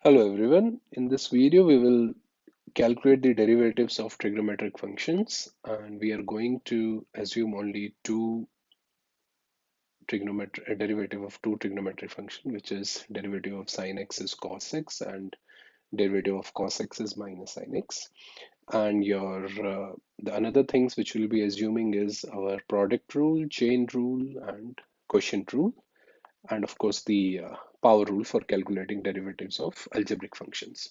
Hello everyone. In this video, we will calculate the derivatives of trigonometric functions, and we are going to assume only two trigonometric a derivative of two trigonometric function, which is derivative of sine x is cos x and derivative of cos x is minus sine x. And the another things which we'll be assuming is our product rule, chain rule, and quotient rule, and of course the power rule for calculating derivatives of algebraic functions.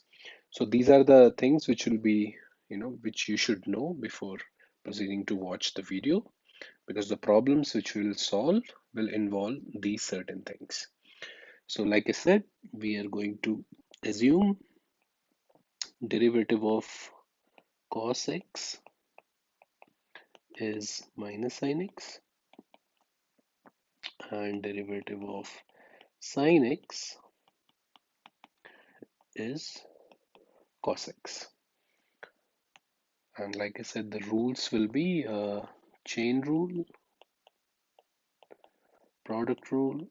So these are the things which will be, which you should know before proceeding to watch the video, because the problems which we will solve will involve these certain things. So like I said, we are going to assume derivative of cos x is minus sin x and derivative of sin x is cos x. And like I said, the rules will be chain rule, product rule,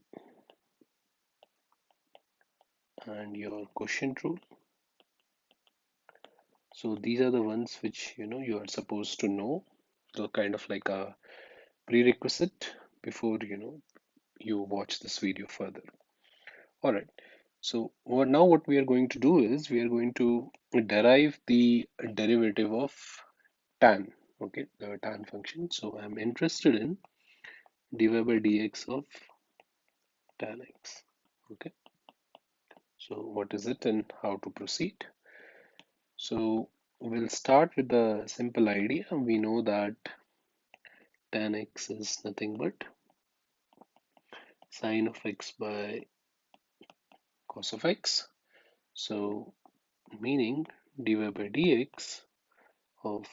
and your quotient rule. So these are the ones which you are supposed to know. So kind of like a prerequisite before you watch this video further. All right. So what we are going to do is we are going to derive the derivative of tan. Okay, the tan function. So I'm interested in dy by dx of tan x. Okay. So what is it and how to proceed? So we'll start with the simple idea. We know that tan x is nothing but sine of x by cos of x. So meaning dy by dx of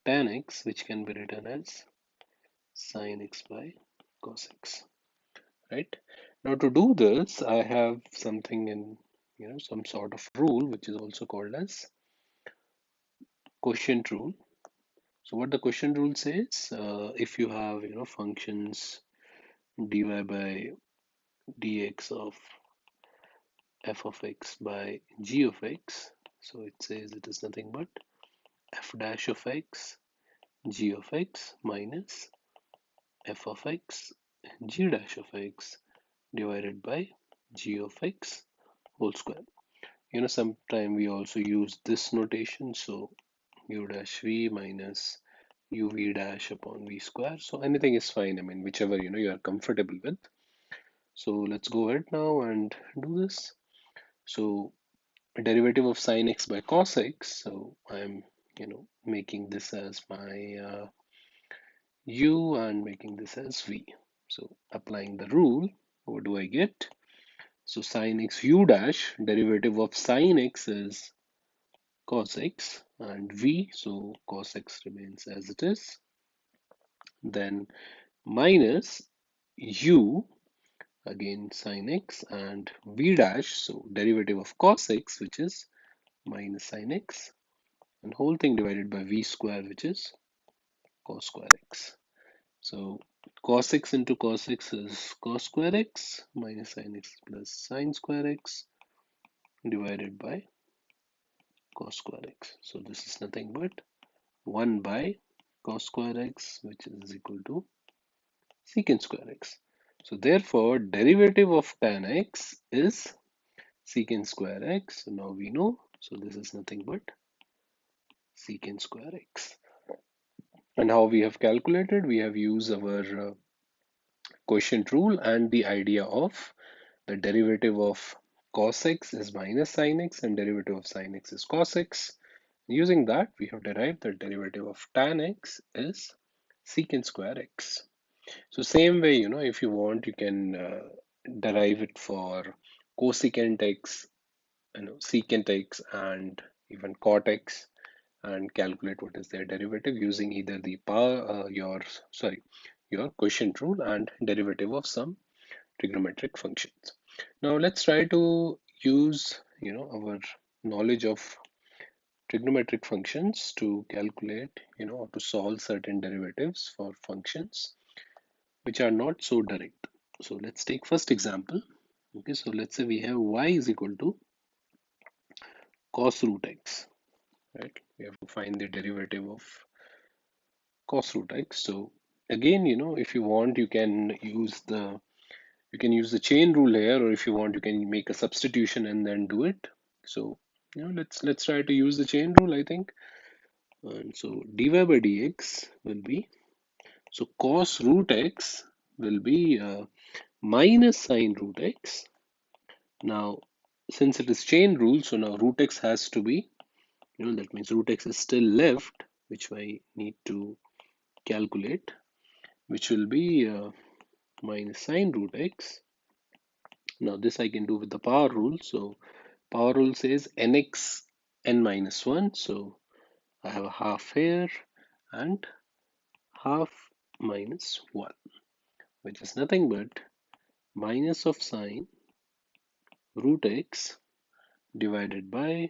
tan x, which can be written as sine x by cos x, right? Now to do this, I have something in some sort of rule which is also called as quotient rule. So what the quotient rule says, if you have functions dy by dx of f of x by g of x, so it says it is nothing but f dash of x g of x minus f of x g dash of x divided by g of x whole square. Sometime we also use this notation, so u dash v minus uv dash upon v square. So anything is fine. I mean, whichever you are comfortable with. So let's go ahead now and do this. So derivative of sine x by cos x. So I'm making this as my u and making this as v. So applying the rule, what do I get? So sine x u dash, derivative of sine x is cos x and v, so cos x remains as it is. Then minus u, again sine x, and v dash, so derivative of cos x, which is minus sine x, and whole thing divided by v square, which is cos square x. So cos x into cos x is cos square x minus sine x plus sine square x divided by cos square x. So this is nothing but 1 by cos square x, which is equal to secant square x. So therefore, derivative of tan x is secant square x. So now we know. So this is nothing but secant square x. And how we have calculated? We have used our quotient rule and the idea of the derivative of cos x is minus sin x and derivative of sin x is cos x. Using that, we have derived the derivative of tan x is secant square x. So same way, if you want, you can derive it for cosecant x, secant x, and even cot x, and calculate what is their derivative using either the your quotient rule and derivative of some trigonometric functions. Now let's try to use our knowledge of trigonometric functions to calculate or to solve certain derivatives for functions which are not so direct. So let's take first example. Okay, so let's say we have y is equal to cos root x, right? We have to find the derivative of cos root x. So again, if you want, you can use the chain rule here, or if you want, you can make a substitution and then do it. So let's try to use the chain rule, I think. And so dy by dx will be, so cos root x will be minus sine root x. Now, since it is chain rule, so now root x has to be, that means root x is still left, which I need to calculate, which will be minus sine root x. Now, this I can do with the power rule. So, power rule says nx n minus 1. So, I have a half here and half minus 1, which is nothing but minus of sine root x divided by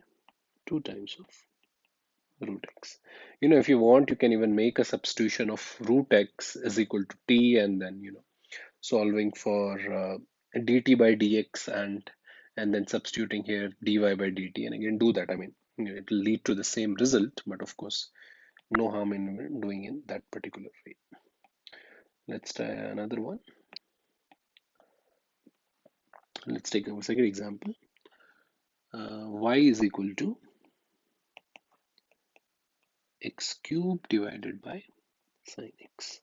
2 times of root x. If you want, you can even make a substitution of root x is equal to t, and then solving for dt by dx, and then substituting here dy by dt, and again do that. I mean, it will lead to the same result, but of course no harm in doing it that particular way. Let's try another one. Let's take a second example. Y is equal to x cubed divided by sine x.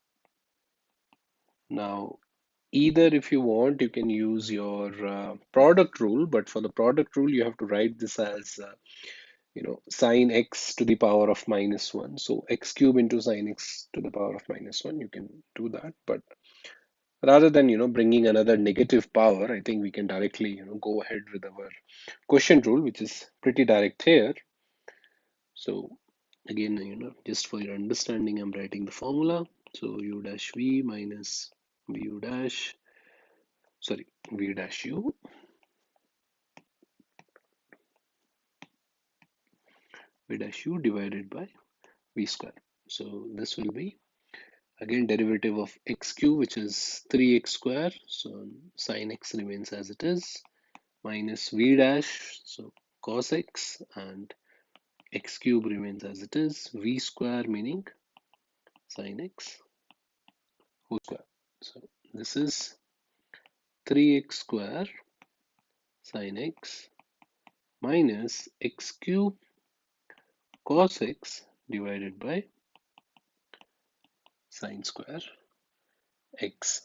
Now, either if you want, you can use your product rule, but for the product rule, you have to write this as sine x to the power of minus 1. So x cube into sine x to the power of minus 1, you can do that. But rather than bringing another negative power, I think we can directly go ahead with our quotient rule, which is pretty direct here. So again, just for your understanding, I'm writing the formula. So u dash v minus vu dash, sorry, v dash u, v dash u divided by v square. So this will be again derivative of x cube, which is 3x square. So sine x remains as it is, minus v dash, so cos x, and x cube remains as it is, v square meaning sine x whole square. So this is 3x square sine x minus x cube cos x divided by sine square x.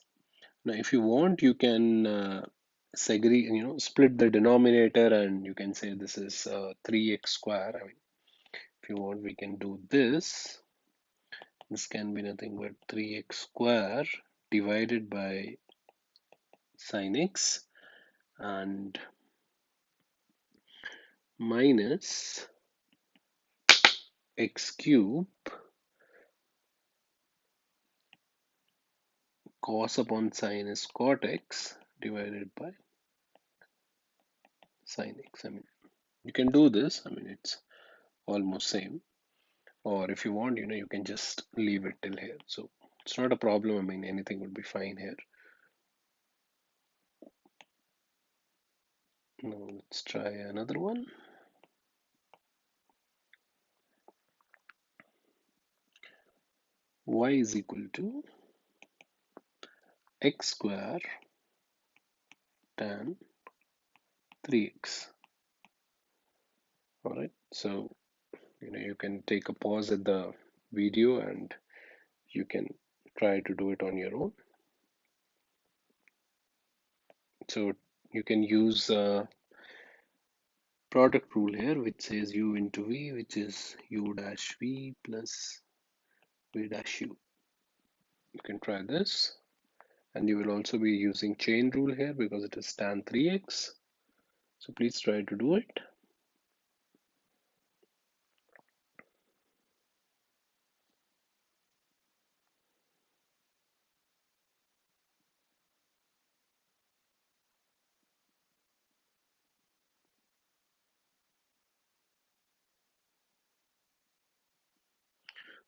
Now, if you want, you can segregate, split the denominator, and you can say this is 3x square. I mean, if you want, we can do this. This can be nothing but 3x square divided by sine x and minus x cube cos upon sine is cot x divided by sine x. I mean, you can do this. I mean, it's almost same. Or if you want, you can just leave it till here. So it's not a problem. I mean, anything would be fine here. Now let's try another one. Y is equal to x square tan 3x. All right. So, you can take a pause at the video and you can try to do it on your own. So you can use product rule here, which says u into v, which is u dash v plus v dash u. You can try this, and you will also be using chain rule here because it is tan 3x. So please try to do it.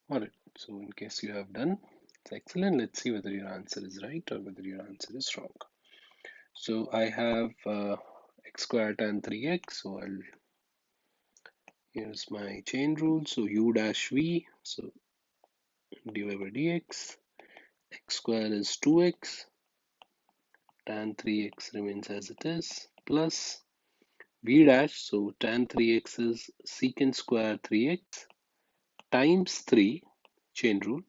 Alright, so in case you have done, it's excellent. Let's see whether your answer is right or whether your answer is wrong. So I have x square tan 3x, so I'll here's my chain rule. So u dash v, so dy by dx, x square is 2x, tan 3x remains as it is, plus v dash, so tan 3x is secant square 3x times 3, chain rule,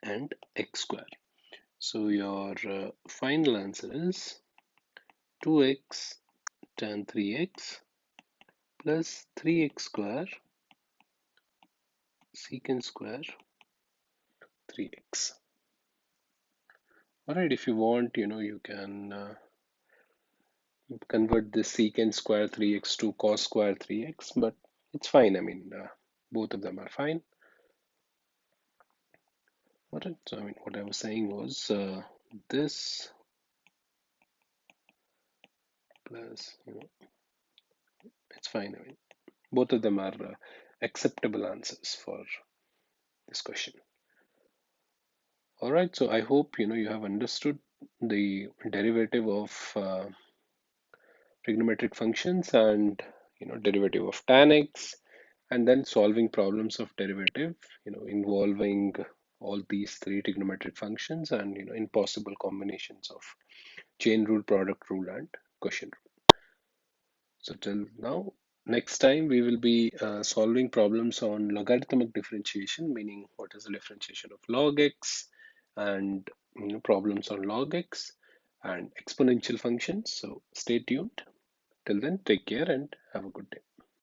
and x square. So your final answer is 2x tan 3x plus 3x square secant square 3x. Alright, if you want, you can convert this secant square 3x to cos square 3x, but it's fine. I mean, both of them are fine. Alright, so I mean, what I was saying was this plus, it's fine. I mean, both of them are acceptable answers for this question. All right, so I hope you have understood the derivative of trigonometric functions and derivative of tan x, and then solving problems of derivative involving all these three trigonometric functions and impossible combinations of chain rule, product rule, and quotient rule. So till now, next time we will be solving problems on logarithmic differentiation, meaning what is the differentiation of log x, and problems on log x and exponential functions. So stay tuned. Till then, take care and have a good day.